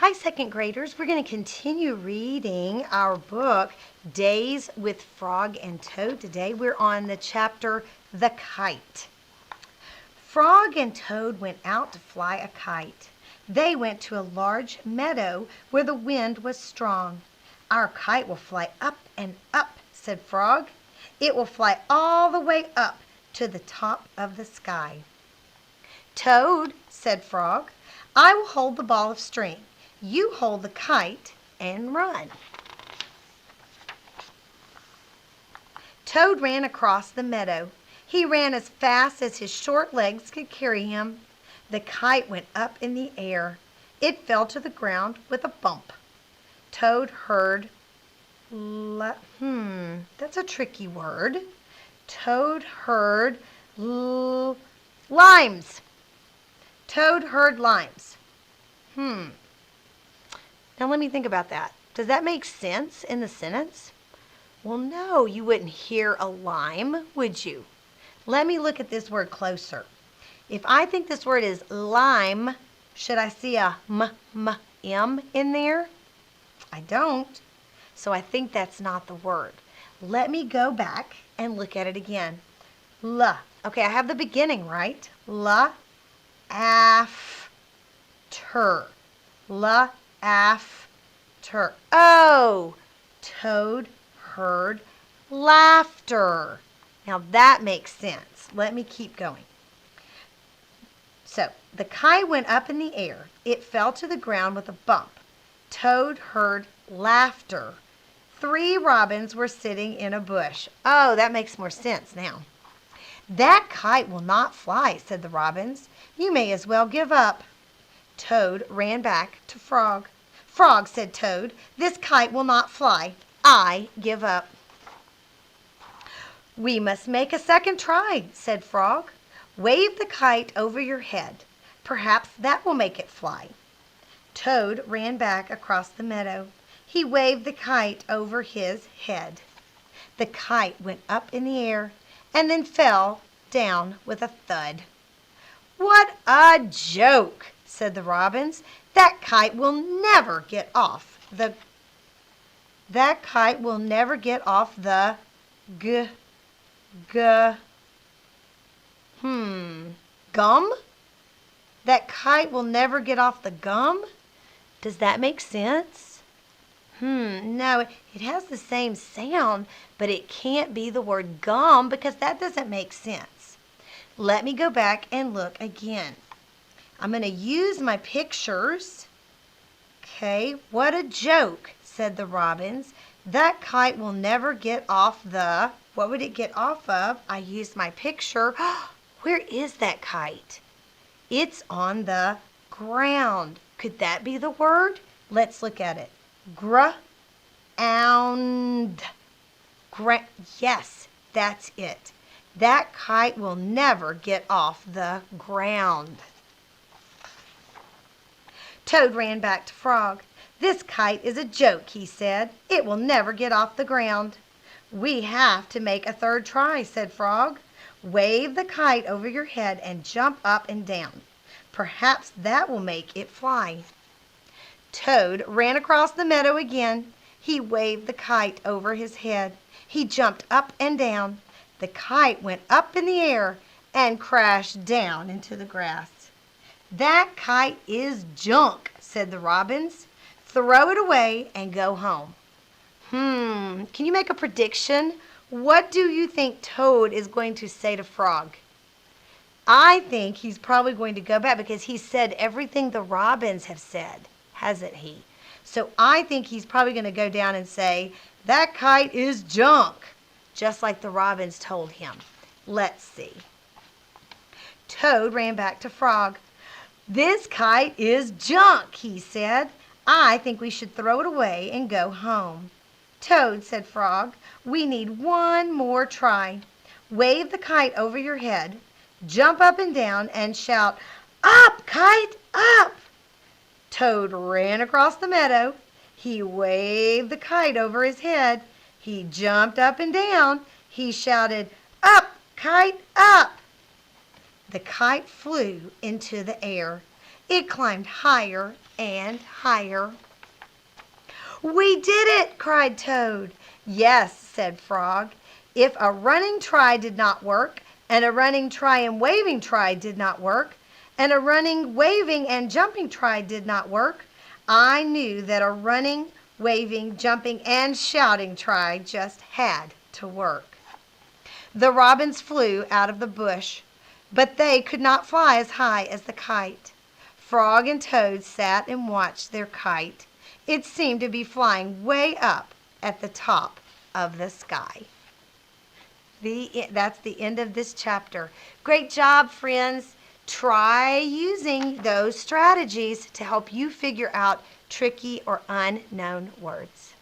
Hi, second graders. We're going to continue reading our book, Days with Frog and Toad. Today we're on the chapter, The Kite. Frog and Toad went out to fly a kite. They went to a large meadow where the wind was strong. Our kite will fly up and up, said Frog. It will fly all the way up to the top of the sky. Toad, said Frog, I will hold the ball of string. You hold the kite and run. Toad ran across the meadow. He ran as fast as his short legs could carry him. The kite went up in the air. It fell to the ground with a bump. Toad heard, that's a tricky word. Toad heard limes. Toad heard limes. Now let me think about that. Does that make sense in the sentence? Well, no, you wouldn't hear a lime, would you? Let me look at this word closer. If I think this word is lime, should I see a m in there? I don't. So I think that's not the word. Let me go back and look at it again. La. Okay, I have the beginning, right? La, after. La, after. Oh, Toad heard laughter. Now that makes sense. Let me keep going. So the kite went up in the air. It fell to the ground with a bump. Toad heard laughter. 3 robins were sitting in a bush. Oh, that makes more sense now. That kite will not fly, said the robins. You may as well give up. Toad ran back to Frog. Frog, said Toad, this kite will not fly. I give up. We must make a second try, said Frog. Wave the kite over your head. Perhaps that will make it fly. Toad ran back across the meadow. He waved the kite over his head. The kite went up in the air and then fell down with a thud. What a joke, said the robins. That kite will never get off the gum? That kite will never get off the gum? Does that make sense? No, it has the same sound, but it can't be the word gum because that doesn't make sense. Let me go back and look again. I'm going to use my pictures. Okay, what a joke, said the robins. That kite will never get off the... What would it get off of? I used my picture. Where is that kite? It's on the ground. Could that be the word? Let's look at it. Ground. Yes, that's it. That kite will never get off the ground. Toad ran back to Frog. This kite is a joke, he said. It will never get off the ground. We have to make a third try, said Frog. Wave the kite over your head and jump up and down. Perhaps that will make it fly. Toad ran across the meadow again. He waved the kite over his head. He jumped up and down. The kite went up in the air and crashed down into the grass. That kite is junk, said the robins. Throw it away and go home. Can you make a prediction? What do you think Toad is going to say to Frog? I think he's probably going to go back because he said everything the robins have said, hasn't he? So I think he's probably going to go down and say, that kite is junk, just like the robins told him. Let's see. Toad ran back to Frog. This kite is junk, he said. I think we should throw it away and go home. Toad, said Frog, we need one more try. Wave the kite over your head, jump up and down, and shout, up, kite, up! Toad ran across the meadow. He waved the kite over his head. He jumped up and down. He shouted, up, kite, up! The kite flew into the air. It climbed higher and higher. "We did it!" cried Toad. "Yes," said Frog. "If a running try did not work, and a running try and waving try did not work, and a running, waving, and jumping try did not work, I knew that a running, waving, jumping, and shouting try just had to work." The robins flew out of the bush, but they could not fly as high as the kite. Frog and Toad sat and watched their kite. It seemed to be flying way up at the top of the sky. That's the end of this chapter. Great job, friends. Try using those strategies to help you figure out tricky or unknown words.